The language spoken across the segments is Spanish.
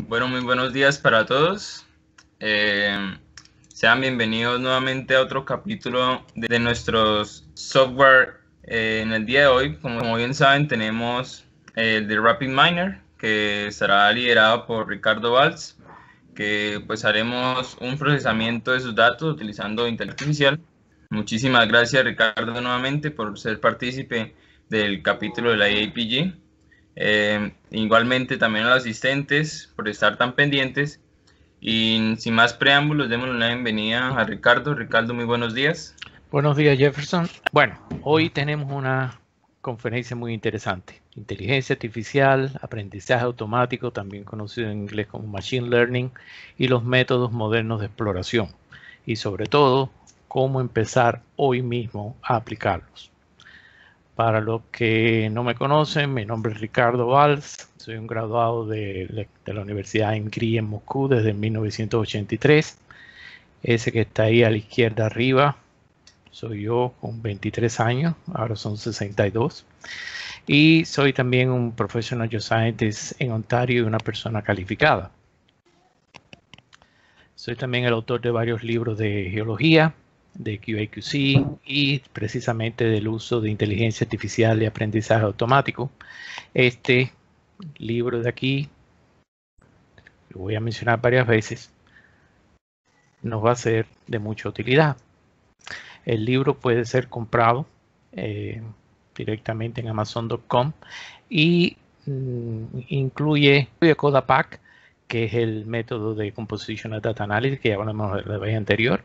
Bueno, muy buenos días para todos. Eh, Sean bienvenidos nuevamente a otro capítulo de nuestros software. En el día de hoy, como bien saben, tenemos el de RapidMiner, que estará liderado por Ricardo Valls, que pues haremos un procesamiento de sus datos utilizando inteligencia artificial. Muchísimas gracias, Ricardo, nuevamente por ser partícipe del capítulo de la APG. Igualmente también a los asistentes por estar tan pendientes. Y sin más preámbulos, démosle la bienvenida a Ricardo. Ricardo, muy buenos días. Buenos días, Jefferson. Bueno, hoy tenemos una conferencia muy interesante. Inteligencia artificial, aprendizaje automático, también conocido en inglés como Machine Learning, y los métodos modernos de exploración. Y sobre todo, cómo empezar hoy mismo a aplicarlos. Para los que no me conocen, mi nombre es Ricardo Valls. Soy un graduado de la Universidad INCRI en Moscú desde 1983. Ese que está ahí a la izquierda arriba soy yo con 23 años, ahora son 62. Y soy también un Professional Geoscientist en Ontario y una persona calificada. Soy también el autor de varios libros de geología, de QA/QC y precisamente del uso de inteligencia artificial y aprendizaje automático. Este libro de aquí, lo voy a mencionar varias veces, nos va a ser de mucha utilidad. El libro puede ser comprado directamente en Amazon.com y incluye CodaPack, que es el método de Compositional Data Analysis que ya hablamos la vez anterior,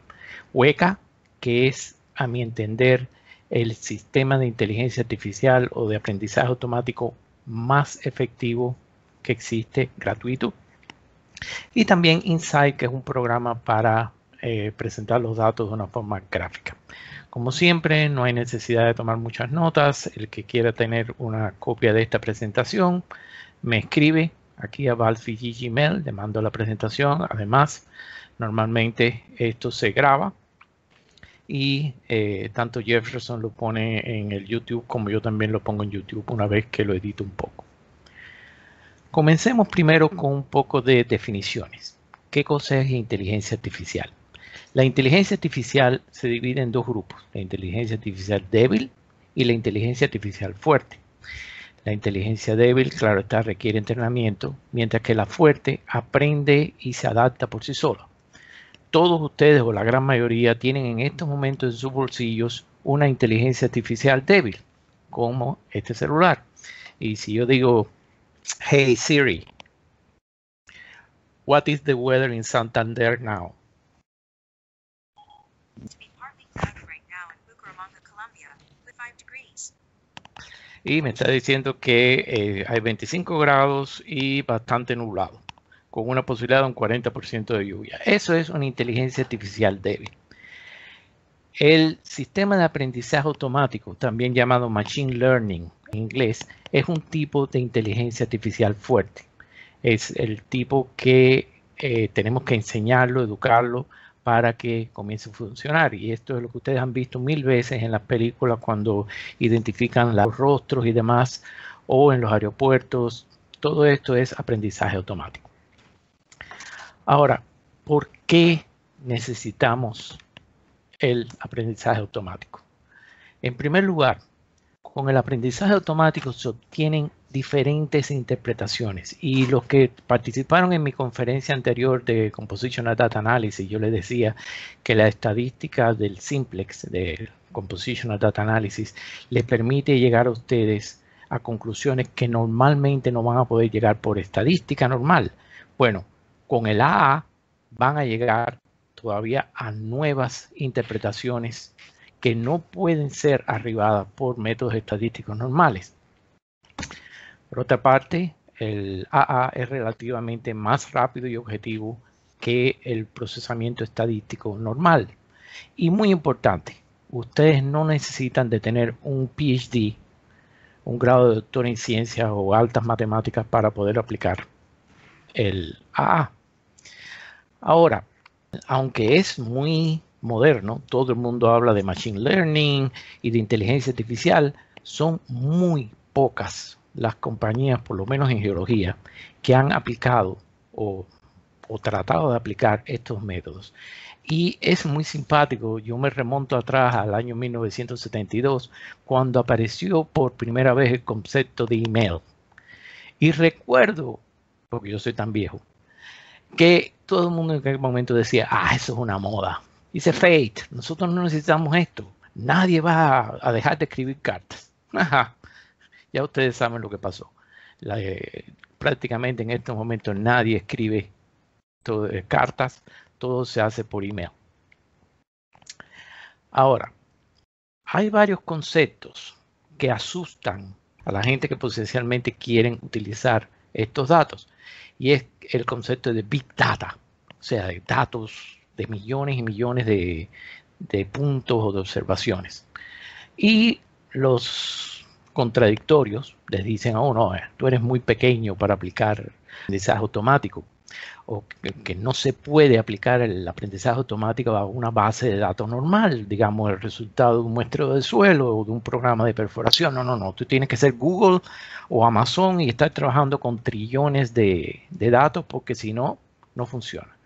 Weka, que es, a mi entender, el sistema de inteligencia artificial o de aprendizaje automático más efectivo que existe, gratuito, y también Insight, que es un programa para presentar los datos de una forma gráfica. Como siempre, no hay necesidad de tomar muchas notas. El que quiera tener una copia de esta presentación, me escribe aquí a Valfi Gmail, le mando la presentación. Además, normalmente esto se graba y tanto Jefferson lo pone en el YouTube como yo también lo pongo en YouTube una vez que lo edito un poco. Comencemos primero con un poco de definiciones. ¿Qué cosa es inteligencia artificial? La inteligencia artificial se divide en dos grupos, la inteligencia artificial débil y la inteligencia artificial fuerte. La inteligencia débil, claro está, requiere entrenamiento, mientras que la fuerte aprende y se adapta por sí sola. Todos ustedes, o la gran mayoría, tienen en estos momentos en sus bolsillos una inteligencia artificial débil, como este celular. Y si yo digo, hey Siri, what is the weather in Santander now? Y me está diciendo que hay 25 grados y bastante nublado, con una posibilidad de un 40% de lluvia. Eso es una inteligencia artificial débil. El sistema de aprendizaje automático, también llamado Machine Learning en inglés, es un tipo de inteligencia artificial fuerte. Es el tipo que tenemos que enseñarlo, educarlo, para que comience a funcionar. Y esto es lo que ustedes han visto mil veces en las películas cuando identifican los rostros y demás, o en los aeropuertos. Todo esto es aprendizaje automático. Ahora, ¿por qué necesitamos el aprendizaje automático? En primer lugar, con el aprendizaje automático se obtienen diferentes interpretaciones, y los que participaron en mi conferencia anterior de Compositional Data Analysis, yo les decía que la estadística del simplex de Compositional Data Analysis les permite llegar a ustedes a conclusiones que normalmente no van a poder llegar por estadística normal. Bueno, con el AA van a llegar todavía a nuevas interpretaciones que no pueden ser arribadas por métodos estadísticos normales. Por otra parte, el AA es relativamente más rápido y objetivo que el procesamiento estadístico normal. Y muy importante, ustedes no necesitan de tener un PhD, un grado de doctor en ciencias o altas matemáticas para poder aplicar el AA. Ahora, aunque es muy moderno, todo el mundo habla de Machine Learning y de inteligencia artificial, son muy pocas las compañías, por lo menos en geología, que han aplicado o tratado de aplicar estos métodos. Y es muy simpático. Yo me remonto atrás al año 1972, cuando apareció por primera vez el concepto de email. Y recuerdo, porque yo soy tan viejo, que todo el mundo en aquel momento decía, eso es una moda. Dice Fate, nosotros no necesitamos esto. Nadie va a dejar de escribir cartas. Ajá. Ya ustedes saben lo que pasó. Prácticamente en estos momentos nadie escribe cartas, todo se hace por email. Ahora, hay varios conceptos que asustan a la gente que potencialmente quieren utilizar estos datos. Y es el concepto de Big Data, o sea, de datos de millones y millones de puntos o de observaciones. Y los contradictorios les dicen a uno, tú eres muy pequeño para aplicar aprendizaje automático, o que no se puede aplicar el aprendizaje automático a una base de datos normal, digamos el resultado de un muestreo de suelo o de un programa de perforación. No, tú tienes que ser Google o Amazon y estar trabajando con trillones de datos, porque si no, no funciona.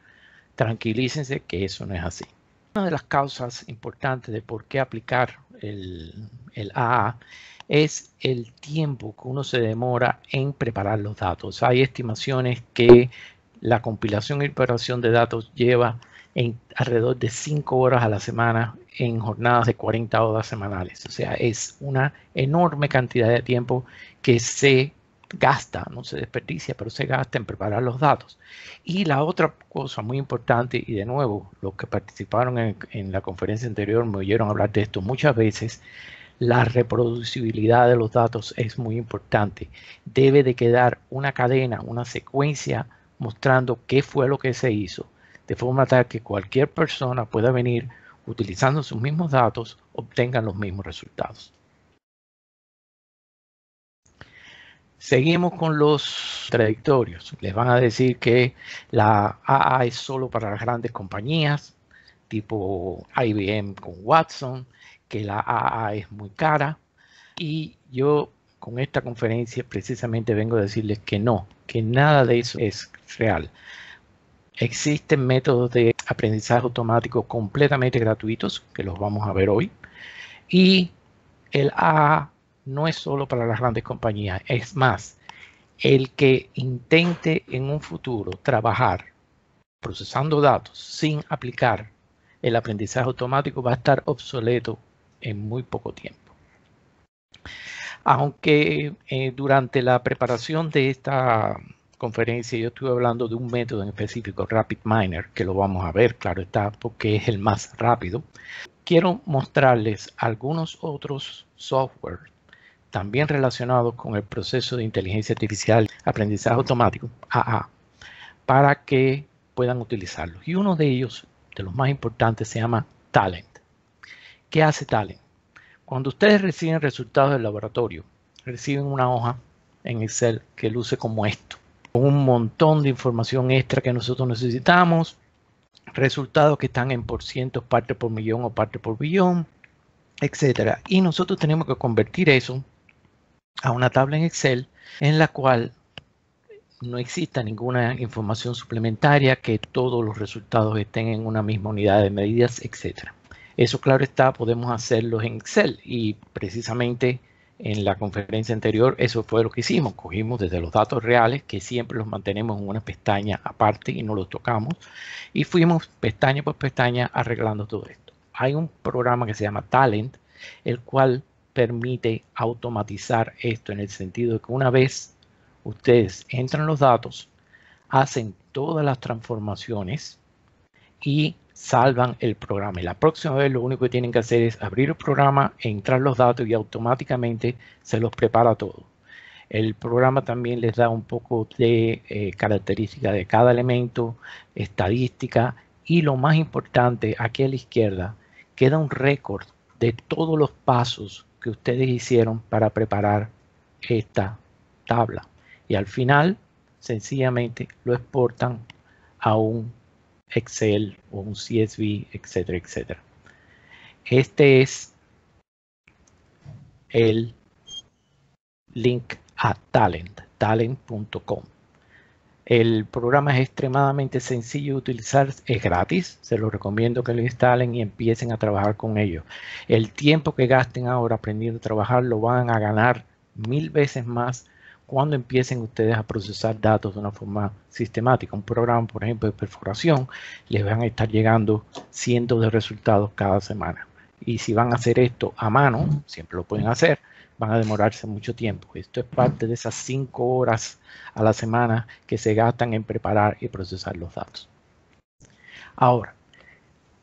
Tranquilícense que eso no es así. Una de las causas importantes de por qué aplicar el AA es el tiempo que uno se demora en preparar los datos. Hay estimaciones que la compilación y preparación de datos lleva alrededor de 5 horas a la semana en jornadas de 40 horas semanales. O sea, es una enorme cantidad de tiempo que se gasta, no se desperdicia, pero se gasta en preparar los datos. Y la otra cosa muy importante, y de nuevo, los que participaron en la conferencia anterior me oyeron hablar de esto muchas veces, la reproducibilidad de los datos es muy importante. Debe de quedar una cadena, una secuencia mostrando qué fue lo que se hizo, de forma tal que cualquier persona pueda venir utilizando sus mismos datos, obtengan los mismos resultados. Seguimos con los contradictorios. Les van a decir que la AA es solo para las grandes compañías, tipo IBM con Watson, que la AA es muy cara. Y yo con esta conferencia precisamente vengo a decirles que no, que nada de eso es real. Existen métodos de aprendizaje automático completamente gratuitos, que los vamos a ver hoy. Y el AA no es solo para las grandes compañías, es más, el que intente en un futuro trabajar procesando datos sin aplicar el aprendizaje automático va a estar obsoleto en muy poco tiempo. Aunque durante la preparación de esta conferencia yo estuve hablando de un método en específico, RapidMiner, que lo vamos a ver, claro está, porque es el más rápido. Quiero mostrarles algunos otros software también relacionados con el proceso de inteligencia artificial, aprendizaje automático, AA, para que puedan utilizarlos. Y uno de ellos, de los más importantes, se llama Talent. ¿Qué hace Talent? Cuando ustedes reciben resultados del laboratorio, reciben una hoja en Excel que luce como esto, con un montón de información extra que nosotros necesitamos, resultados que están en porcientos, parte por millón o parte por billón, etcétera. Y nosotros tenemos que convertir eso a una tabla en Excel en la cual no exista ninguna información suplementaria, que todos los resultados estén en una misma unidad de medidas, etcétera. Eso, claro está, podemos hacerlo en Excel y precisamente en la conferencia anterior eso fue lo que hicimos. Cogimos desde los datos reales, que siempre los mantenemos en una pestaña aparte y no los tocamos, y fuimos pestaña por pestaña arreglando todo esto. Hay un programa que se llama Talent, el cual permite automatizar esto en el sentido de que una vez ustedes entran los datos, hacen todas las transformaciones y salvan el programa. Y la próxima vez lo único que tienen que hacer es abrir el programa, entrar los datos y automáticamente se los prepara todo. El programa también les da un poco de característica de cada elemento, estadística y lo más importante, aquí a la izquierda, queda un récord de todos los pasos que ustedes hicieron para preparar esta tabla. Y al final, sencillamente lo exportan a un Excel o un CSV, etcétera, etcétera. Este es el link a talent.com. El programa es extremadamente sencillo de utilizar, es gratis, se lo recomiendo que lo instalen y empiecen a trabajar con ello. El tiempo que gasten ahora aprendiendo a trabajar lo van a ganar 1000 veces más cuando empiecen ustedes a procesar datos de una forma sistemática. Un programa, por ejemplo, de perforación, les van a estar llegando cientos de resultados cada semana. Y si van a hacer esto a mano, siempre lo pueden hacer, van a demorarse mucho tiempo. Esto es parte de esas 5 horas a la semana que se gastan en preparar y procesar los datos. Ahora,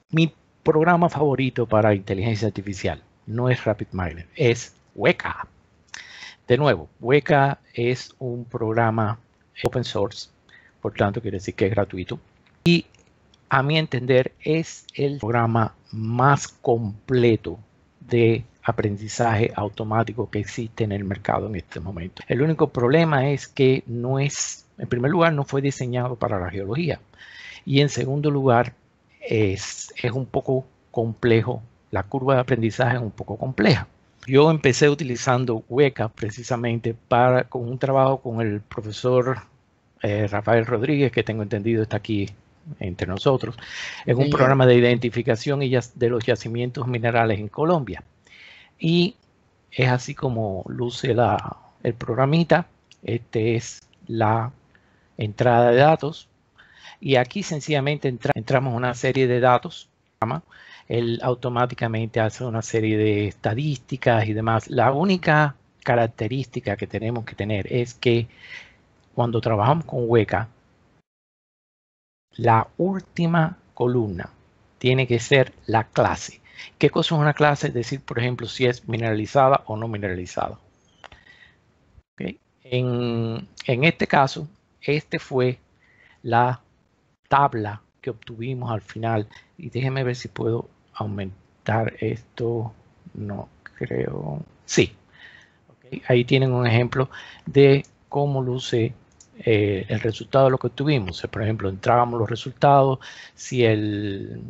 mi programa favorito para inteligencia artificial no es RapidMiner, es Weka. De nuevo, Weka es un programa open source, por tanto quiere decir que es gratuito. Y a mi entender es el programa más completo de aprendizaje automático que existe en el mercado en este momento. El único problema es que no es, en primer lugar, no fue diseñado para la geología. Y en segundo lugar, es un poco complejo. La curva de aprendizaje es un poco compleja. Yo empecé utilizando Weka precisamente con un trabajo con el profesor Rafael Rodríguez, que tengo entendido está aquí entre nosotros, en un programa de identificación de los yacimientos minerales en Colombia. Y es así como luce el programita. Este es la entrada de datos. Y aquí sencillamente entramos una serie de datos. Él automáticamente hace una serie de estadísticas y demás. La única característica que tenemos que tener es que cuando trabajamos con Weka, la última columna tiene que ser la clase. ¿Qué cosa es una clase? Es decir, por ejemplo, si es mineralizada o no mineralizada. ¿Okay? En este caso, este fue la tabla que obtuvimos al final. Y déjenme ver si puedo aumentar esto. No creo. Sí. Okay. Ahí tienen un ejemplo de cómo luce el resultado de lo que obtuvimos. Por ejemplo, entrábamos los resultados, si el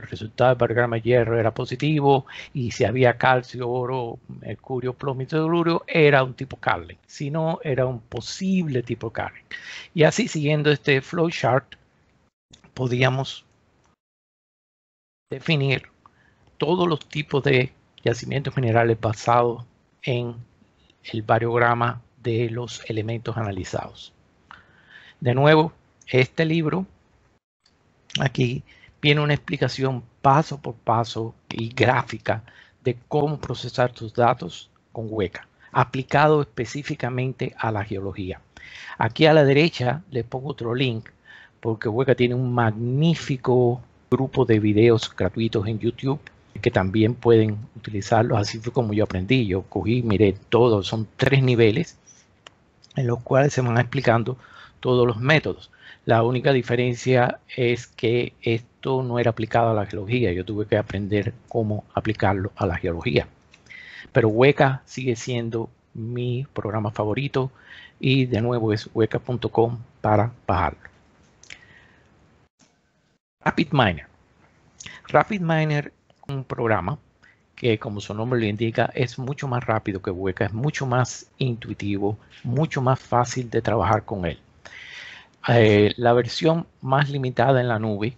resultado del programa de hierro era positivo y si había calcio, oro, mercurio, plomo y telurio, era un tipo Carlin. Si no, era un posible tipo Carlin. Y así, siguiendo este flowchart, podíamos definir todos los tipos de yacimientos minerales basados en el variograma de los elementos analizados. De nuevo, este libro aquí viene una explicación paso por paso y gráfica de cómo procesar tus datos con Weka, aplicado específicamente a la geología. Aquí a la derecha les pongo otro link porque Weka tiene un magnífico grupo de videos gratuitos en YouTube que también pueden utilizarlos. Así fue como yo aprendí. Yo cogí, miré todo, son 3 niveles en los cuales se van explicando todos los métodos. La única diferencia es que esto no era aplicado a la geología. Yo tuve que aprender cómo aplicarlo a la geología. Pero Weka sigue siendo mi programa favorito y de nuevo es weka.com para bajarlo. RapidMiner. RapidMiner es un programa que, como su nombre lo indica, es mucho más rápido que Weka, es mucho más intuitivo, mucho más fácil de trabajar con él. La versión más limitada en la nube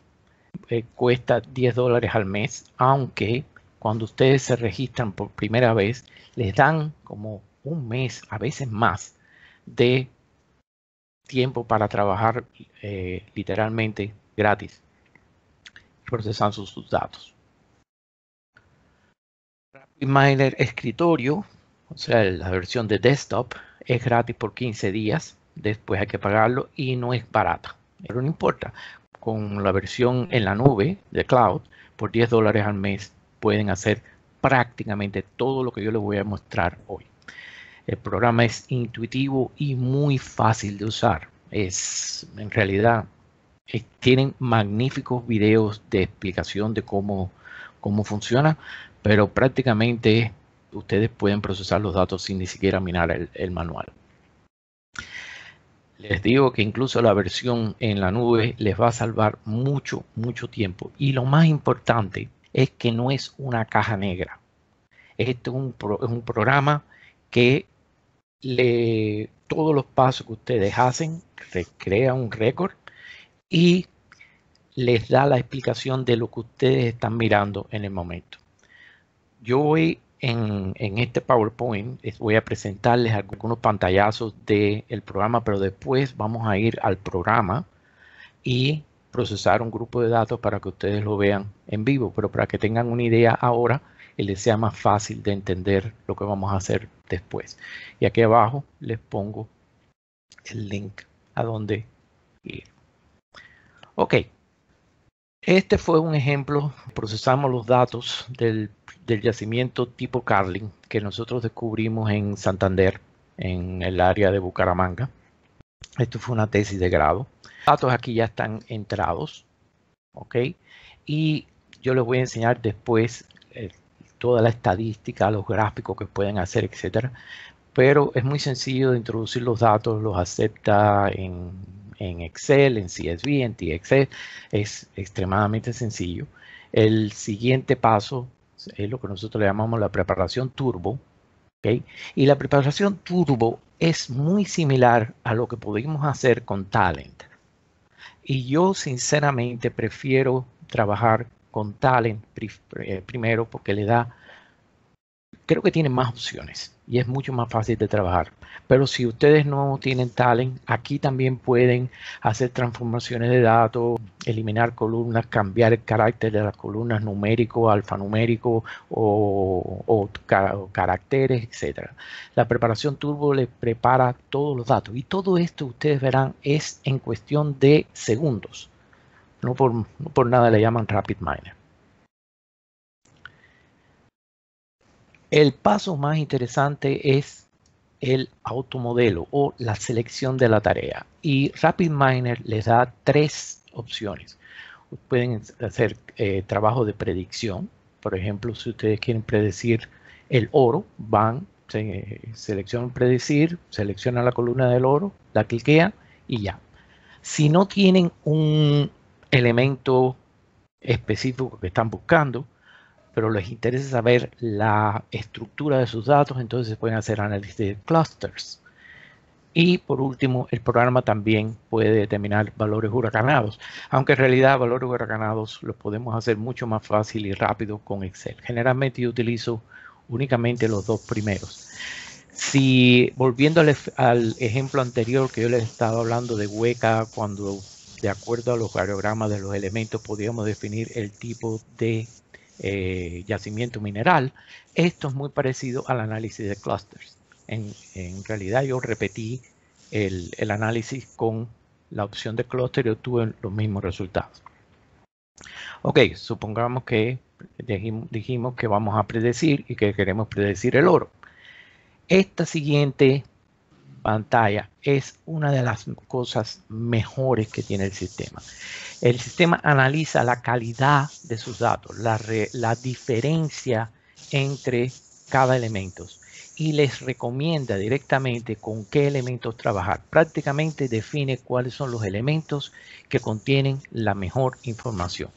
cuesta $10 al mes, aunque cuando ustedes se registran por primera vez, les dan como un mes, a veces más, de tiempo para trabajar literalmente gratis, procesando sus datos. RapidMiner escritorio, o sea, la versión de desktop, es gratis por 15 días. Después hay que pagarlo y no es barata. Pero no importa. Con la versión en la nube de cloud, por $10 al mes, pueden hacer prácticamente todo lo que yo les voy a mostrar hoy. El programa es intuitivo y muy fácil de usar. En realidad, tienen magníficos videos de explicación de cómo funciona, pero prácticamente ustedes pueden procesar los datos sin ni siquiera mirar el manual. Les digo que incluso la versión en la nube les va a salvar mucho, mucho tiempo. Y lo más importante es que no es una caja negra. Este es un programa que todos los pasos que ustedes hacen, crea un récord y les da la explicación de lo que ustedes están mirando en el momento. Yo voy en este PowerPoint, voy a presentarles algunos pantallazos del programa, pero después vamos a ir al programa y procesar un grupo de datos para que ustedes lo vean en vivo, pero para que tengan una idea ahora y les sea más fácil de entender lo que vamos a hacer después. Y aquí abajo les pongo el link a donde ir. Ok. Este fue un ejemplo. Procesamos los datos del yacimiento tipo Carlin que nosotros descubrimos en Santander, en el área de Bucaramanga. Esto fue una tesis de grado. Los datos aquí ya están entrados, ¿ok? Y yo les voy a enseñar después toda la estadística, los gráficos que pueden hacer, etcétera. Pero es muy sencillo de introducir los datos, los acepta en Excel, en CSV, en TXT. Es extremadamente sencillo. El siguiente paso es lo que nosotros le llamamos la preparación turbo. ¿Okay? Y la preparación turbo es muy similar a lo que pudimos hacer con Talent. Y yo sinceramente prefiero trabajar con Talent primero porque le da, creo que tiene más opciones y es mucho más fácil de trabajar. Pero si ustedes no tienen Talent, aquí también pueden hacer transformaciones de datos, eliminar columnas, cambiar el carácter de las columnas numérico, alfanumérico o caracteres, etc. La preparación turbo le prepara todos los datos y todo esto ustedes verán es en cuestión de segundos. No por nada le llaman Rapid Miner. El paso más interesante es el automodelo o la selección de la tarea. Y RapidMiner les da 3 opciones. Pueden hacer trabajo de predicción. Por ejemplo, si ustedes quieren predecir el oro, seleccionan predecir, seleccionan la columna del oro, la cliquean y ya. Si no tienen un elemento específico que están buscando, pero les interesa saber la estructura de sus datos, entonces pueden hacer análisis de clusters. Y por último, el programa también puede determinar valores huracanados, aunque en realidad valores huracanados los podemos hacer mucho más fácil y rápido con Excel. Generalmente yo utilizo únicamente los 2 primeros. Si volviendo al ejemplo anterior que yo les estaba hablando de Weka, cuando de acuerdo a los variogramas de los elementos podíamos definir el tipo de yacimiento mineral, esto es muy parecido al análisis de clusters. En realidad yo repetí el análisis con la opción de clúster y obtuve los mismos resultados. Ok, supongamos que dijimos que vamos a predecir y que queremos predecir el oro. Esta siguiente pantalla es una de las cosas mejores que tiene el sistema. El sistema analiza la calidad de sus datos, la diferencia entre cada elemento y les recomienda directamente con qué elementos trabajar. Prácticamente define cuáles son los elementos que contienen la mejor información.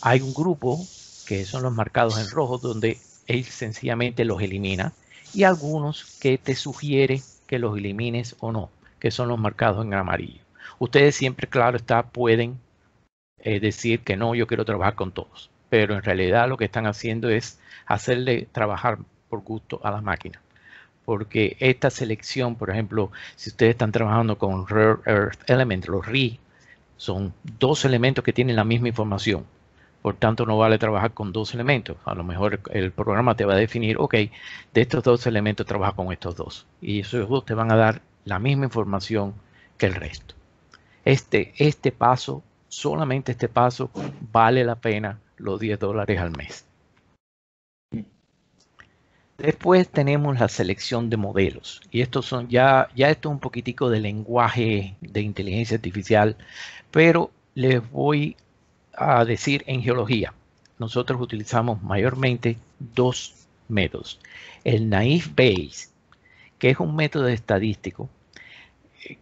Hay un grupo que son los marcados en rojo donde él sencillamente los elimina y algunos que te sugiere que los elimines o no, que son los marcados en amarillo. Ustedes siempre, claro está, pueden decir que no, yo quiero trabajar con todos, pero en realidad lo que están haciendo es hacerle trabajar por gusto a la máquina. Porque esta selección, por ejemplo, si ustedes están trabajando con Rare Earth Element, los RE, son 2 elementos que tienen la misma información. Por tanto, no vale trabajar con 2 elementos. A lo mejor el programa te va a definir, ok, de estos 2 elementos trabaja con estos 2. Y esos 2 te van a dar la misma información que el resto. Este paso, solamente este paso, vale la pena los $10 al mes. Después tenemos la selección de modelos. Y estos son ya esto es un poquitico de lenguaje de inteligencia artificial, pero les voy a decir en geología. Nosotros utilizamos mayormente 2 métodos. El Naive Bayes, que es un método estadístico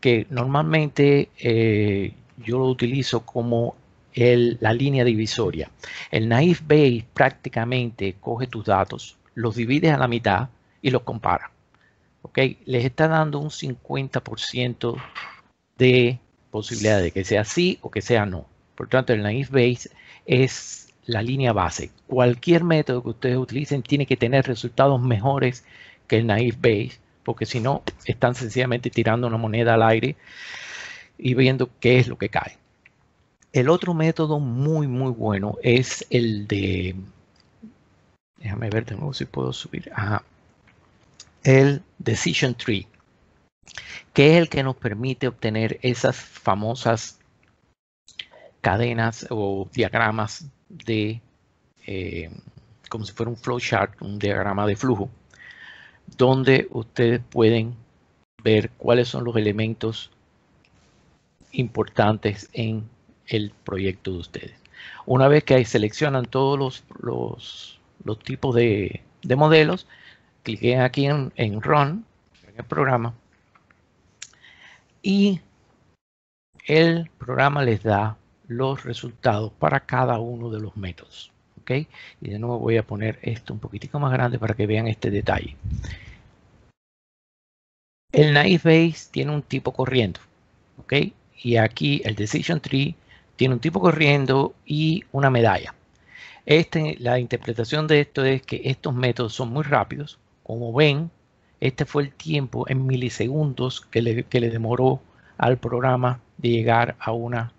que normalmente yo lo utilizo como la línea divisoria. El Naive Bayes prácticamente coge tus datos, los divide a la mitad y los compara. ¿Ok? ¿ok? Les está dando un 50% de posibilidad de que sea sí o que sea no. Por tanto, el naive Bayes es la línea base. Cualquier método que ustedes utilicen tiene que tener resultados mejores que el naive Bayes, porque si no, están sencillamente tirando una moneda al aire y viendo qué es lo que cae. El otro método muy bueno es el de, déjame ver de nuevo si puedo subir, el Decision Tree, que es el que nos permite obtener esas famosas cadenas o diagramas de, como si fuera un flowchart, un diagrama de flujo, donde ustedes pueden ver cuáles son los elementos importantes en el proyecto de ustedes. Una vez que seleccionan todos los tipos de modelos, cliquen aquí en Run, en el programa, y el programa les da los resultados para cada uno de los métodos. ¿Ok? Y de nuevo voy a poner esto un poquitico más grande para que vean este detalle. El naive Bayes tiene un tipo corriendo. ¿Ok? Y aquí el Decision Tree tiene un tipo corriendo y una medalla. La interpretación de esto es que estos métodos son muy rápidos. Como ven, este fue el tiempo en milisegundos que le demoró al programa de llegar a una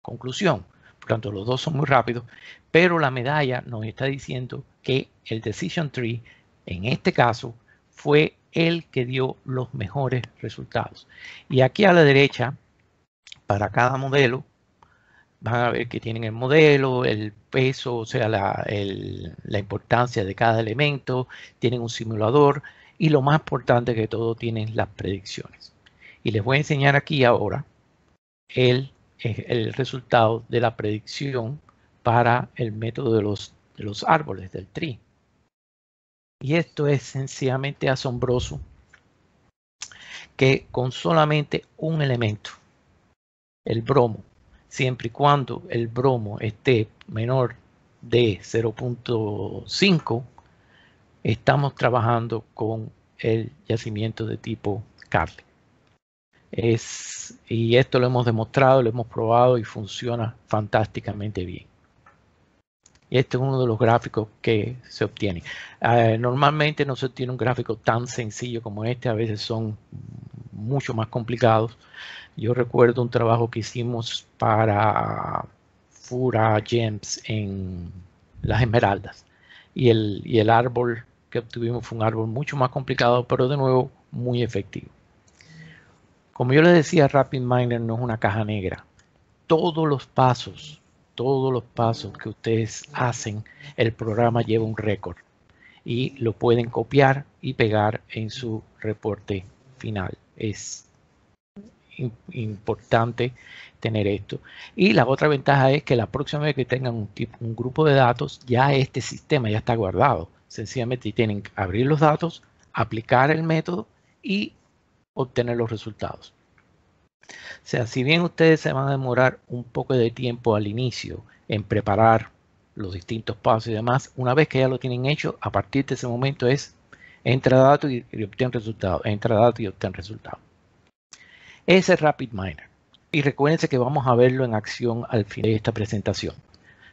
conclusión. Por tanto, los dos son muy rápidos, pero la medalla nos está diciendo que el Decision Tree, en este caso, fue el que dio los mejores resultados. Y aquí a la derecha, para cada modelo, van a ver que tienen el modelo, el peso, o sea, la importancia de cada elemento, tienen un simulador y lo más importante que todo, tienen las predicciones. Y les voy a enseñar aquí ahora el resultado de la predicción para el método de los árboles, del tree. Y esto es sencillamente asombroso, que con solamente un elemento, el bromo, siempre y cuando el bromo esté menor de 0.5, estamos trabajando con el yacimiento de tipo Carlin. Y esto lo hemos demostrado, lo hemos probado y funciona fantásticamente bien. Y este es uno de los gráficos que se obtiene. Normalmente no se obtiene un gráfico tan sencillo como este, a veces son mucho más complicados. Yo recuerdo un trabajo que hicimos para Fura Gems en las Esmeraldas. Y el árbol que obtuvimos fue un árbol mucho más complicado, pero de nuevo muy efectivo. Como yo les decía, RapidMiner no es una caja negra. Todos los pasos que ustedes hacen, el programa lleva un récord y lo pueden copiar y pegar en su reporte final. Es importante tener esto. Y la otra ventaja es que la próxima vez que tengan un grupo de datos, ya este sistema ya está guardado. Sencillamente tienen que abrir los datos, aplicar el método y obtener los resultados. O sea, si bien ustedes se van a demorar un poco de tiempo al inicio en preparar los distintos pasos y demás, una vez que ya lo tienen hecho, a partir de ese momento es entra datos y obtén resultados, entra datos y obtén resultados. Ese es RapidMiner. Y recuérdense que vamos a verlo en acción al final de esta presentación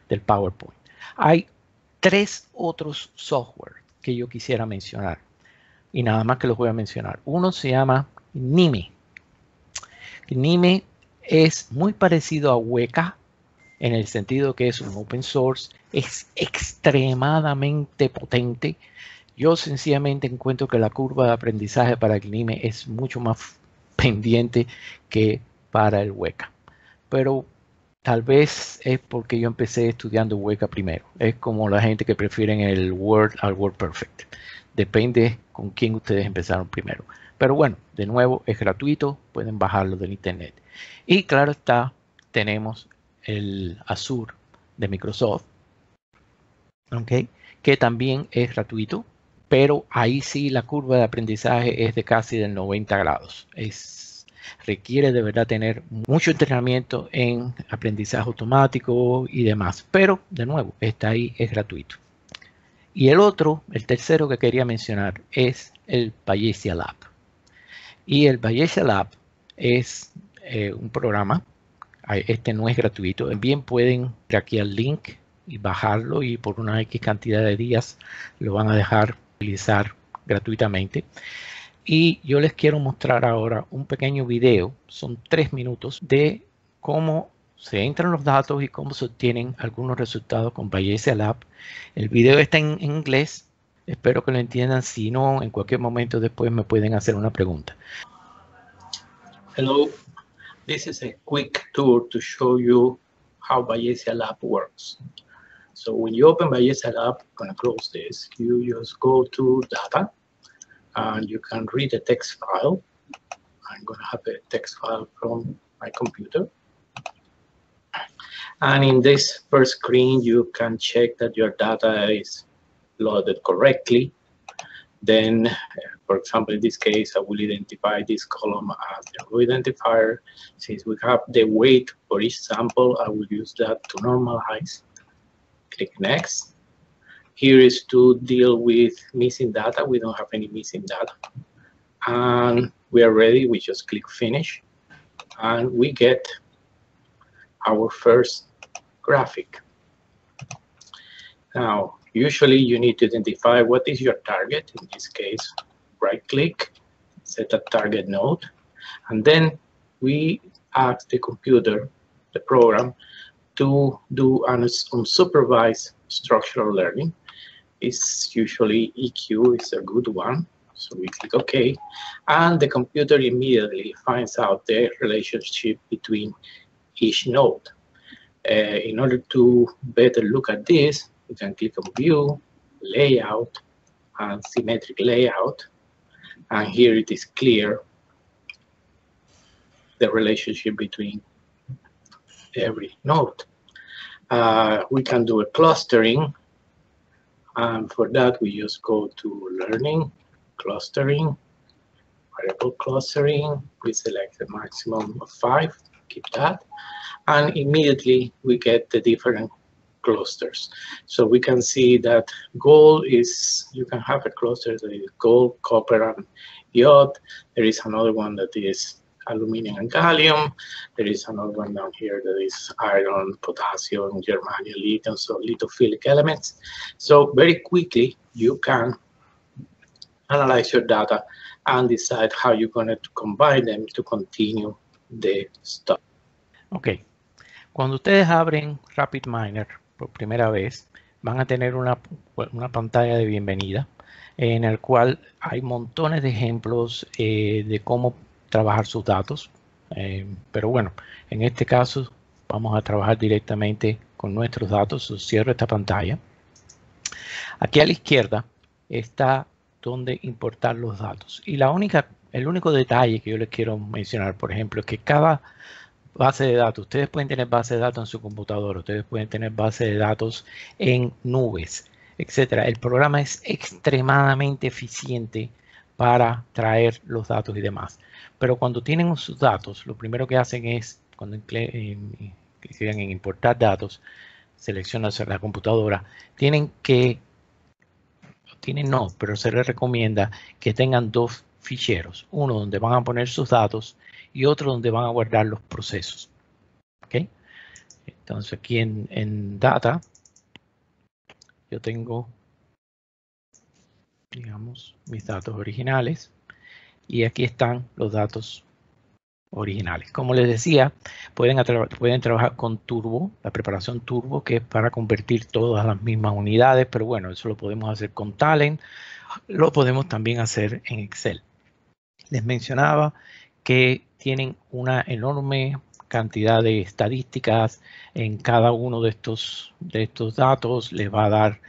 del PowerPoint. Hay 3 otros software que yo quisiera mencionar. Y nada más que los voy a mencionar. Uno se llama Nime. Nime es muy parecido a Weka en el sentido que es un open source. Es extremadamente potente. Yo sencillamente encuentro que la curva de aprendizaje para el Nime es mucho más pendiente que para el Weka. Pero tal vez es porque yo empecé estudiando Weka primero. Es como la gente que prefieren el Word al WordPerfect. Depende con quién ustedes empezaron primero. Pero bueno, de nuevo es gratuito, pueden bajarlo del internet. Y claro está, tenemos el Azure de Microsoft, ¿okay? Que también es gratuito, pero ahí sí la curva de aprendizaje es de casi del 90 grados. Requiere de verdad tener mucho entrenamiento en aprendizaje automático y demás, pero de nuevo, está ahí, es gratuito. Y el tercero que quería mencionar es el Bayesian Lab. Y el Bayesian Lab es un programa. Este no es gratuito. Bien pueden ir aquí al link y bajarlo, y por una X cantidad de días lo van a dejar utilizar gratuitamente. Y yo les quiero mostrar ahora un pequeño video, son 3 minutos, de cómo se entran los datos y cómo se obtienen algunos resultados con Bayesian Lab. El video está en inglés, espero que lo entiendan. Si no, en cualquier momento después me pueden hacer una pregunta. Hello, this is a quick tour to show you how Bayesian Lab works. So when you open Bayesian Lab, I'm going to close this, you just go to data and you can read a text file. I'm going to have a text file from my computer. And in this first screen, you can check that your data is loaded correctly. Then, for example, in this case, I will identify this column as the row identifier. Since we have the weight for each sample, I will use that to normalize. Click Next. Here is to deal with missing data. We don't have any missing data. And we are ready. We just click Finish. And we get our first graphic. Now, usually you need to identify what is your target. In this case, right-click, set a target node, and then we ask the computer, the program, to do an unsupervised structural learning. It's usually EQ is a good one. So we click OK, and the computer immediately finds out the relationship between each node. In order to better look at this, you can click on View, Layout, and Symmetric Layout. And here it is clear the relationship between every node. We can do a clustering. And for that, we just go to Learning, Clustering, Variable Clustering. We select the maximum of 5, keep that. And immediately we get the different clusters. So we can see that gold is, you can have a cluster that is gold, copper, and iode. There is another one that is aluminum and gallium. There is another one down here that is iron, potassium, germanium, lithium, so lithophilic elements. So very quickly you can analyze your data and decide how you're going to combine them to continue the study. Ok, cuando ustedes abren RapidMiner por primera vez, van a tener una pantalla de bienvenida en el cual hay montones de ejemplos de cómo trabajar sus datos. Pero bueno, en este caso vamos a trabajar directamente con nuestros datos. Cierro esta pantalla. Aquí a la izquierda está donde importar los datos. Y el único detalle que yo les quiero mencionar, por ejemplo, es que cada base de datos, ustedes pueden tener base de datos en su computadora, ustedes pueden tener base de datos en nubes, etcétera. El programa es extremadamente eficiente para traer los datos y demás. Pero cuando tienen sus datos, lo primero que hacen es, cuando clican en importar datos, seleccionan la computadora, no, pero se les recomienda que tengan 2 ficheros, uno donde van a poner sus datos y otro donde van a guardar los procesos. ¿Okay? Entonces aquí en Data yo tengo, digamos, mis datos originales y aquí están los datos originales. Como les decía, pueden trabajar con Turbo, la preparación Turbo, que es para convertir todas las mismas unidades, pero bueno, eso lo podemos hacer con Talent, lo podemos también hacer en Excel. Les mencionaba que tienen una enorme cantidad de estadísticas en cada uno de estos datos. Les va a dar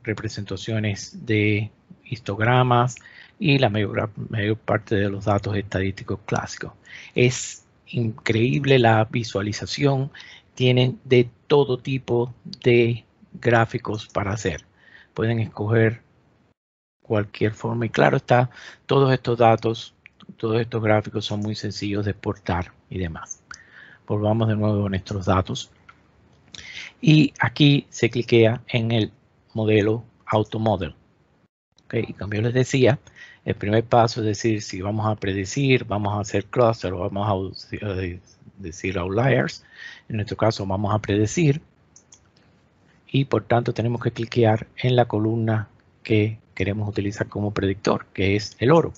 representaciones de histogramas y la mayor parte de los datos estadísticos clásicos. Es increíble la visualización. Tienen de todo tipo de gráficos para hacer. Pueden escoger cualquier forma y claro está, todos estos datos, todos estos gráficos son muy sencillos de exportar y demás. Volvamos de nuevo a nuestros datos y aquí se cliquea en el modelo AutoModel. Okay, y como yo les decía, El primer paso es decir si vamos a predecir, vamos a hacer cluster o vamos a decir outliers. En nuestro caso vamos a predecir y por tanto tenemos que cliquear en la columna que queremos utilizar como predictor, que es el oro.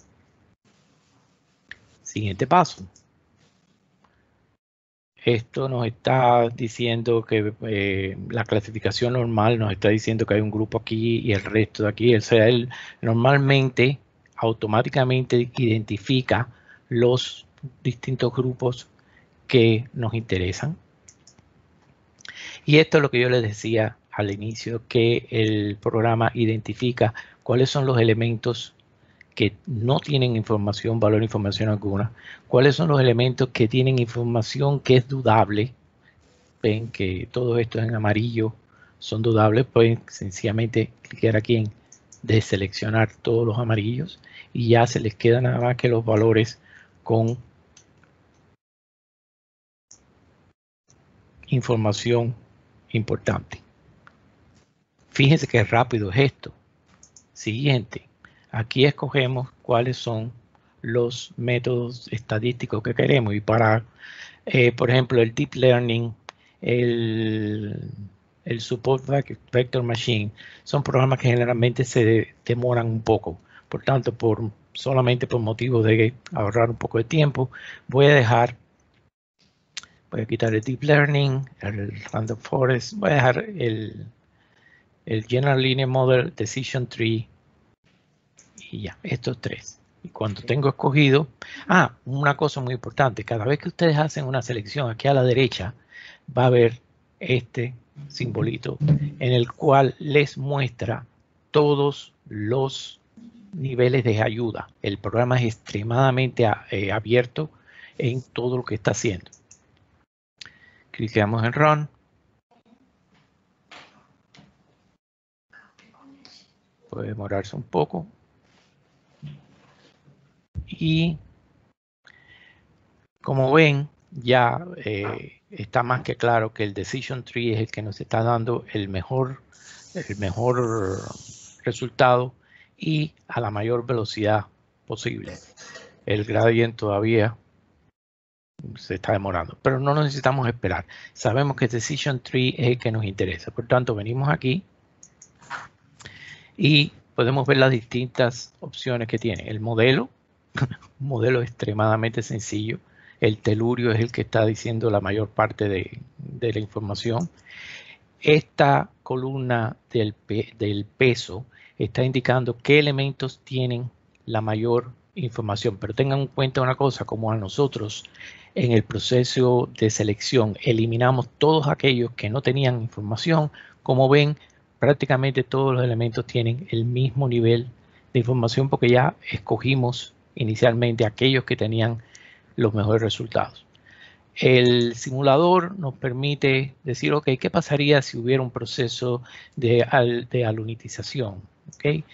Siguiente paso. Esto nos está diciendo que la clasificación normal nos está diciendo que hay un grupo aquí y el resto de aquí. O sea, él normalmente automáticamente identifica los distintos grupos que nos interesan. Y esto es lo que yo les decía al inicio, que el programa identifica cuáles son los elementos que no tienen información, valor, información alguna, cuáles son los elementos que tienen información que es dudable. Ven que todo esto en amarillo son dudables, pueden sencillamente clicar aquí en deseleccionar todos los amarillos y ya se les queda nada más que los valores con información importante. Fíjense qué rápido es esto. Siguiente. Aquí escogemos cuáles son los métodos estadísticos que queremos y para, por ejemplo, el Deep Learning, el Support Vector Machine, son programas que generalmente se demoran un poco. Por tanto, solamente por motivo de ahorrar un poco de tiempo, voy a quitar el Deep Learning, el Random Forest, voy a dejar el General Linear Model, Decision Tree, y ya, estos tres. Y cuando tengo escogido, una cosa muy importante, cada vez que ustedes hacen una selección aquí a la derecha, va a haber este simbolito en el cual les muestra todos los niveles de ayuda. El programa es extremadamente abierto en todo lo que está haciendo. Clicamos en Run. Puede demorarse un poco. Y como ven, ya está más que claro que el Decision Tree es el que nos está dando el mejor resultado y a la mayor velocidad posible. El gradient todavía se está demorando, pero no necesitamos esperar. Sabemos que Decision Tree es el que nos interesa. Por tanto, venimos aquí y podemos ver las distintas opciones que tiene. El modelo, un modelo extremadamente sencillo. El telurio es el que está diciendo la mayor parte de la información. Esta columna del peso está indicando qué elementos tienen la mayor información. Pero tengan en cuenta una cosa, como a nosotros en el proceso de selección eliminamos todos aquellos que no tenían información, como ven, prácticamente todos los elementos tienen el mismo nivel de información porque ya escogimos inicialmente aquellos que tenían los mejores resultados. El simulador nos permite decir, ok, ¿qué pasaría si hubiera un proceso de alunitización? ¿Okay?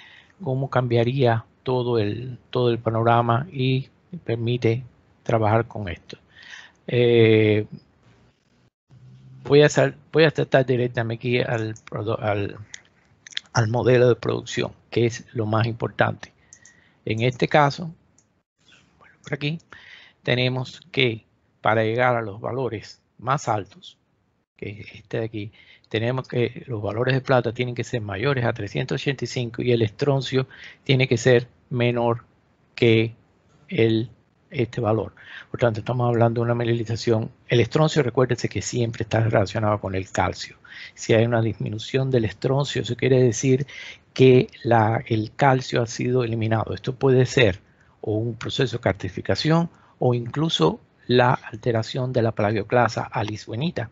¿Cómo cambiaría todo el panorama? Y permite trabajar con esto. Voy a tratar directamente aquí al modelo de producción, que es lo más importante. En este caso, bueno, por aquí, tenemos que para llegar a los valores más altos, que es este de aquí, tenemos que los valores de plata tienen que ser mayores a 385 y el estroncio tiene que ser menor que este valor. Por tanto, estamos hablando de una mineralización. El estroncio, recuérdense que siempre está relacionado con el calcio. Si hay una disminución del estroncio, eso quiere decir que el calcio ha sido eliminado. Esto puede ser o un proceso de cartificación o incluso la alteración de la plagioclasa a liswenita,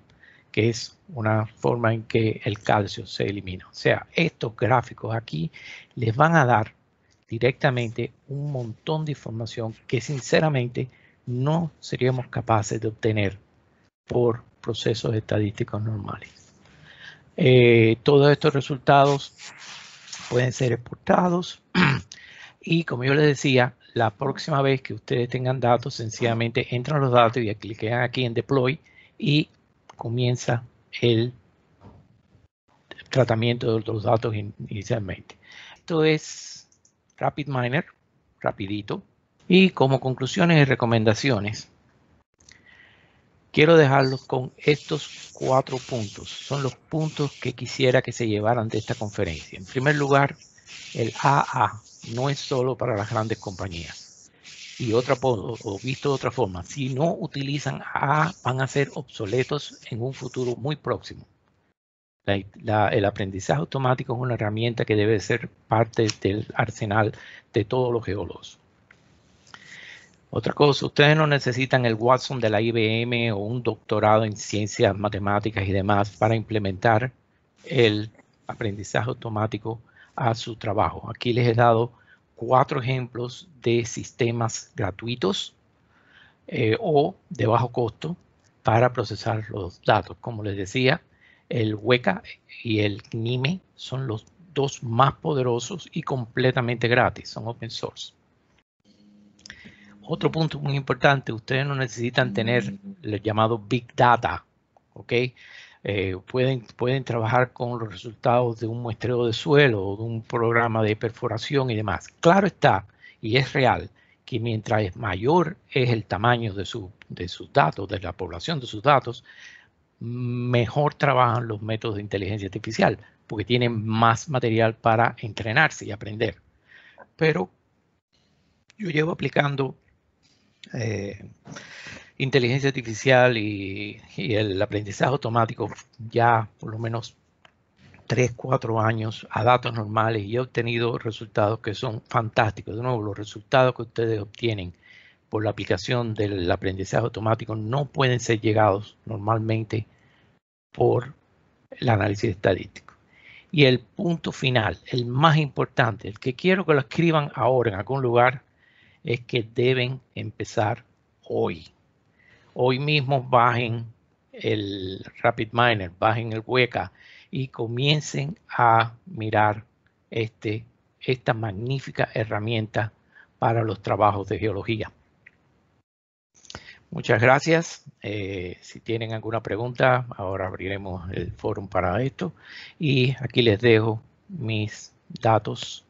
que es una forma en que el calcio se elimina. O sea, estos gráficos aquí les van a dar directamente un montón de información que sinceramente no seríamos capaces de obtener por procesos estadísticos normales. Todos estos resultados pueden ser exportados y como yo les decía, la próxima vez que ustedes tengan datos, sencillamente entran los datos y cliquen aquí en Deploy y comienza el tratamiento de los datos inicialmente. Esto es RapidMiner. rapidito. Y como conclusiones y recomendaciones, quiero dejarlos con estos 4 puntos. Son los puntos que quisiera que se llevaran de esta conferencia. En primer lugar, el AA no es solo para las grandes compañías. Y visto de otra forma, si no utilizan AA, van a ser obsoletos en un futuro muy próximo. El aprendizaje automático es una herramienta que debe ser parte del arsenal de todos los geólogos. Otra cosa, ustedes no necesitan el Watson de la IBM o un doctorado en ciencias matemáticas y demás para implementar el aprendizaje automático a su trabajo. Aquí les he dado 4 ejemplos de sistemas gratuitos o de bajo costo para procesar los datos. Como les decía, el Weka y el NIME son los 2 más poderosos y completamente gratis, son open source. Otro punto muy importante, ustedes no necesitan tener el llamado Big Data, ¿ok? Pueden trabajar con los resultados de un muestreo de suelo o de un programa de perforación y demás. Claro está, y es real, que mientras mayor es el tamaño de sus datos, de la población de sus datos, mejor trabajan los métodos de inteligencia artificial, porque tienen más material para entrenarse y aprender. Pero yo llevo aplicando inteligencia artificial y el aprendizaje automático ya por lo menos 3-4 años a datos normales y he obtenido resultados que son fantásticos. De nuevo, los resultados que ustedes obtienen por la aplicación del aprendizaje automático no pueden ser llegados normalmente por el análisis estadístico. Y el punto final, el más importante, el que quiero que lo escriban ahora en algún lugar, es que deben empezar hoy. Hoy mismo bajen el RapidMiner, bajen el Weka y comiencen a mirar esta magnífica herramienta para los trabajos de geología. Muchas gracias. Si tienen alguna pregunta, ahora abriremos el foro para esto. Y aquí les dejo mis datos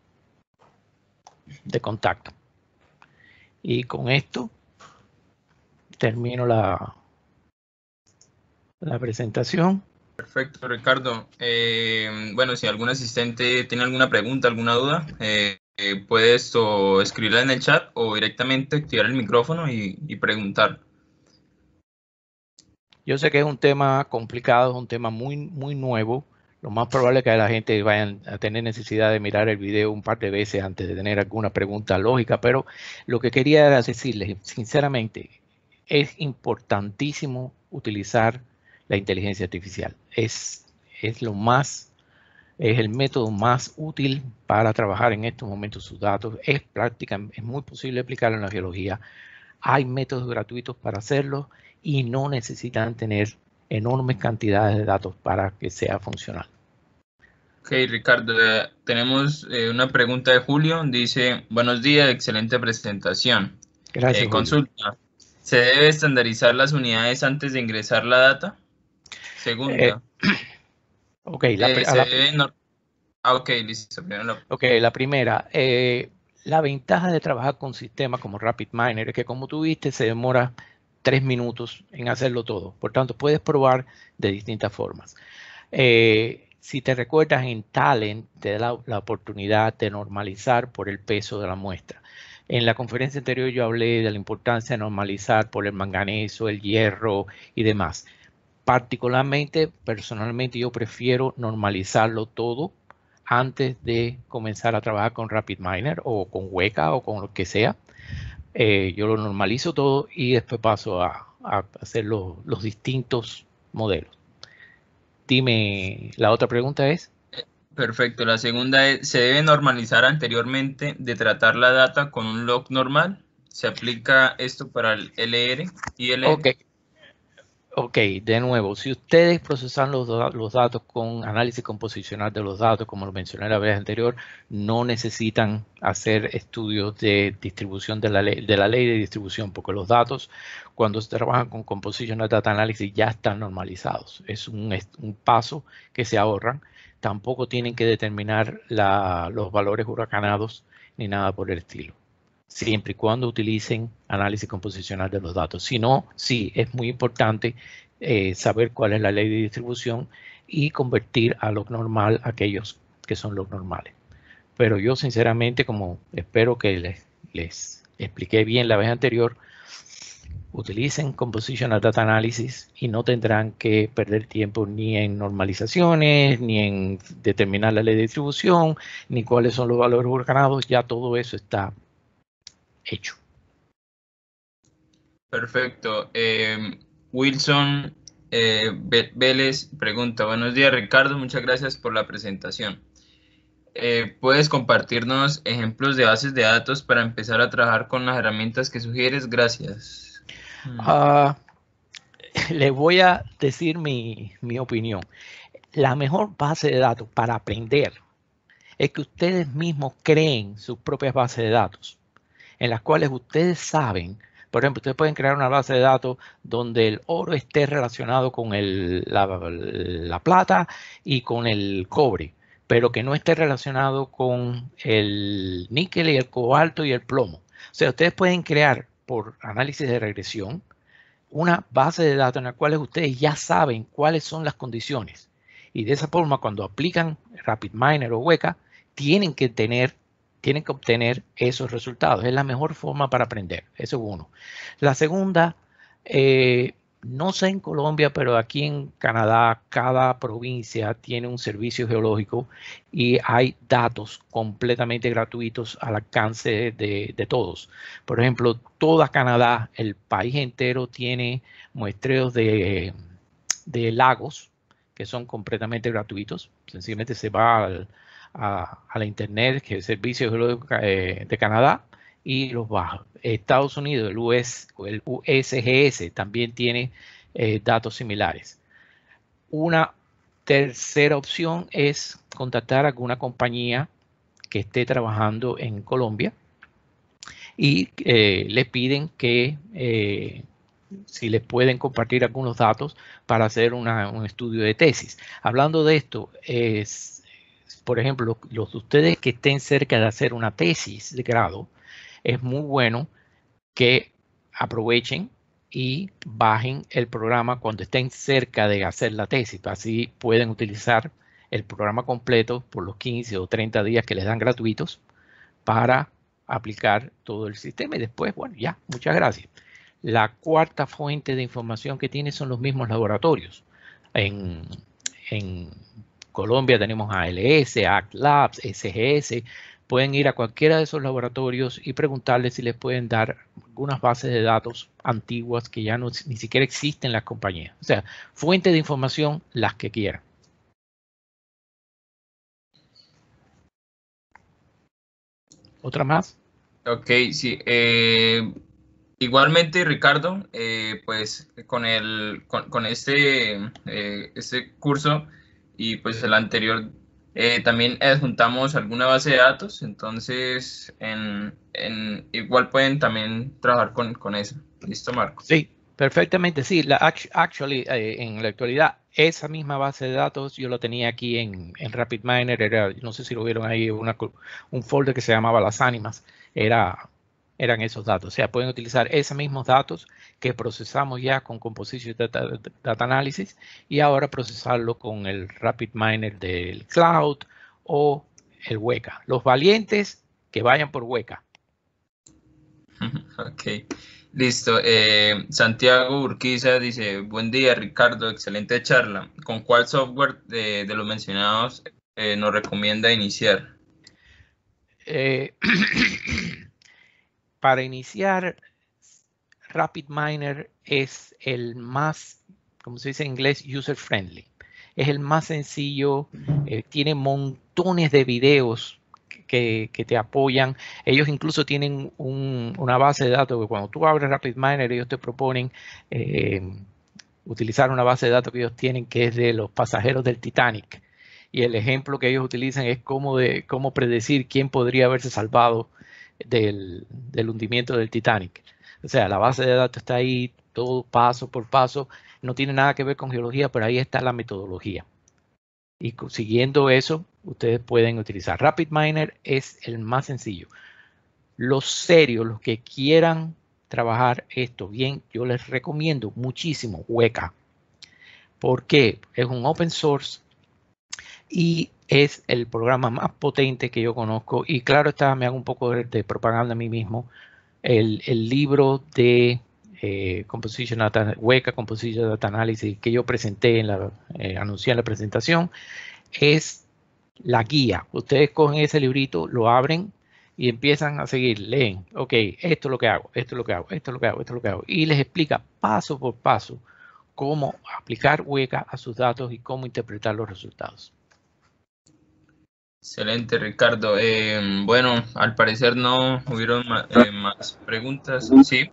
de contacto. Y con esto termino la presentación. Perfecto, Ricardo. Bueno, si algún asistente tiene alguna pregunta, alguna duda, puedes escribirla en el chat o directamente activar el micrófono y preguntar. Yo sé que es un tema complicado, es un tema muy nuevo. Lo más probable es que la gente vaya a tener necesidad de mirar el video un par de veces antes de tener alguna pregunta lógica, pero lo que quería era decirles, sinceramente, es importantísimo utilizar la inteligencia artificial. Es el método más útil para trabajar en estos momentos sus datos. Es muy posible aplicarlo en la geología. Hay métodos gratuitos para hacerlo y no necesitan tener enormes cantidades de datos para que sea funcional. Ok, Ricardo, tenemos una pregunta de Julio. Dice, buenos días, excelente presentación. Gracias, consulta, ¿se debe estandarizar las unidades antes de ingresar la data? Segunda. Ok, listo. La primera. La ventaja de trabajar con sistemas como RapidMiner es que, como tú viste, se demora 3 minutos en hacerlo todo. Por tanto, puedes probar de distintas formas. Si te recuerdas, en Talent te da la oportunidad de normalizar por el peso de la muestra. En la conferencia anterior yo hablé de la importancia de normalizar por el manganeso, el hierro y demás. Particularmente, personalmente, yo prefiero normalizarlo todo antes de comenzar a trabajar con RapidMiner o con Weka o con lo que sea. Yo lo normalizo todo y después paso a hacer los distintos modelos. Dime, la otra pregunta es. Perfecto, la segunda es, ¿se debe normalizar anteriormente de tratar la data con un log normal? ¿Se aplica esto para el LR y LR? Ok, de nuevo, si ustedes procesan los datos con análisis composicional de los datos, como lo mencioné la vez anterior, no necesitan hacer estudios de distribución de la ley de distribución, porque los datos, cuando se trabajan con Compositional Data Analysis, ya están normalizados. Es un paso que se ahorran. Tampoco tienen que determinar los valores huracanados ni nada por el estilo. siempre y cuando utilicen análisis composicional de los datos. Si no, sí, es muy importante saber cuál es la ley de distribución y convertir a log normal aquellos que son log normales. Pero yo sinceramente, como espero que les expliqué bien la vez anterior, utilicen Compositional Data Analysis y no tendrán que perder tiempo ni en normalizaciones, ni en determinar la ley de distribución, ni cuáles son los valores ordenados. Ya todo eso está hecho. Perfecto. Wilson Vélez pregunta, buenos días Ricardo, muchas gracias por la presentación. ¿Puedes compartirnos ejemplos de bases de datos para empezar a trabajar con las herramientas que sugieres? Gracias. Les voy a decir mi opinión. La mejor base de datos para aprender es que ustedes mismos creen sus propias bases de datos, en las cuales ustedes saben, por ejemplo, ustedes pueden crear una base de datos donde el oro esté relacionado con la plata y con el cobre, pero que no esté relacionado con el níquel y el cobalto y el plomo. O sea, ustedes pueden crear por análisis de regresión una base de datos en la cual ustedes ya saben cuáles son las condiciones. Y de esa forma, cuando aplican RapidMiner o Weka, tienen que obtener esos resultados. Es la mejor forma para aprender. Eso es uno. La segunda, no sé en Colombia, pero aquí en Canadá, cada provincia tiene un servicio geológico y hay datos completamente gratuitos al alcance de todos. Por ejemplo, toda Canadá, el país entero, tiene muestreos de lagos que son completamente gratuitos. Sencillamente se va a la internet, que es el Servicio Geológico de Canadá, y los baja. Estados Unidos, el USGS, también tiene datos similares. Una tercera opción es contactar a alguna compañía que esté trabajando en Colombia y le piden que si les pueden compartir algunos datos para hacer un estudio de tesis. Hablando de esto, por ejemplo, los de ustedes que estén cerca de hacer una tesis de grado, es muy bueno que aprovechen y bajen el programa cuando estén cerca de hacer la tesis. Así pueden utilizar el programa completo por los 15 o 30 días que les dan gratuitos para aplicar todo el sistema. Y después, bueno, ya, muchas gracias. La cuarta fuente de información que tiene son los mismos laboratorios. En Colombia tenemos ALS, ACT-Labs, SGS. Pueden ir a cualquiera de esos laboratorios y preguntarles si les pueden dar algunas bases de datos antiguas que ya ni siquiera existen en las compañías. O sea, fuente de información las que quieran. ¿Otra más? Ok, sí. Igualmente, Ricardo, pues con este curso y pues el anterior también adjuntamos alguna base de datos, entonces igual pueden también trabajar con eso. ¿Listo, Marco? Sí, perfectamente, sí. En la actualidad, esa misma base de datos yo lo tenía aquí en RapidMiner. No sé si lo vieron ahí, un folder que se llamaba Las Ánimas. Eran esos datos. O sea, pueden utilizar esos mismos datos que procesamos ya con Composition Data Analysis y ahora procesarlo con el RapidMiner del Cloud o el Weka. Los valientes que vayan por Weka. Ok, listo. Santiago Urquiza dice, buen día Ricardo, excelente charla. ¿Con cuál software de los mencionados nos recomienda iniciar? Para iniciar, RapidMiner es el más, como se dice en inglés, user-friendly. Es el más sencillo, tiene montones de videos que te apoyan. Ellos incluso tienen una base de datos que cuando tú abres RapidMiner, ellos te proponen utilizar una base de datos que ellos tienen que es de los pasajeros del Titanic. Y el ejemplo que ellos utilizan es cómo predecir quién podría haberse salvado del hundimiento del Titanic. O sea, la base de datos está ahí, todo paso por paso. No tiene nada que ver con geología, pero ahí está la metodología. Y siguiendo eso, ustedes pueden utilizar RapidMiner, es el más sencillo. Los serios, los que quieran trabajar esto bien, yo les recomiendo muchísimo Weka. ¿Por qué? Es un open source y es el programa más potente que yo conozco. Y claro está, me hago un poco de propaganda a mí mismo. El libro de Weka Composition Data Analysis que yo presenté, anuncié en la presentación, es la guía. Ustedes cogen ese librito, lo abren y empiezan a seguir, leen, ok, esto es lo que hago, esto es lo que hago, esto es lo que hago, esto es lo que hago. Y les explica paso por paso cómo aplicar Weka a sus datos y cómo interpretar los resultados. Excelente, Ricardo. Bueno, al parecer no hubieron más preguntas. Sí.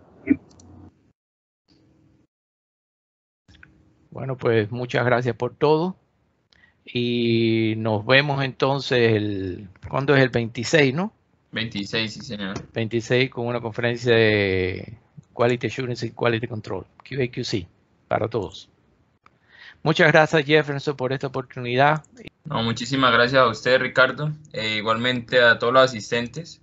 Bueno, pues muchas gracias por todo. Y nos vemos entonces, ¿cuándo es el 26, no? 26, sí, señor. 26 con una conferencia de Quality Assurance y Quality Control, QA/QC, para todos. Muchas gracias, Jefferson, por esta oportunidad. No, muchísimas gracias a usted, Ricardo. Igualmente a todos los asistentes.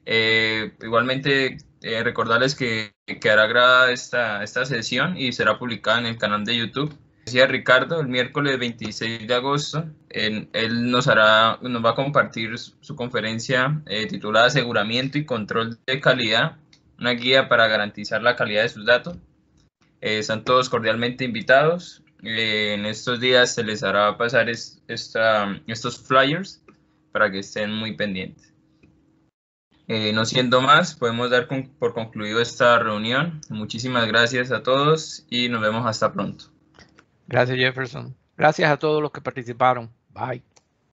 Igualmente recordarles que quedará grabada esta sesión y será publicada en el canal de YouTube. Decía Ricardo, el miércoles 26 de agosto, él nos va a compartir su conferencia titulada Aseguramiento y Control de Calidad, una guía para garantizar la calidad de sus datos. Están todos cordialmente invitados. En estos días se les hará pasar estos flyers para que estén muy pendientes. No siendo más, podemos dar por concluido esta reunión. Muchísimas gracias a todos y nos vemos hasta pronto. Gracias, Jefferson. Gracias a todos los que participaron. Bye.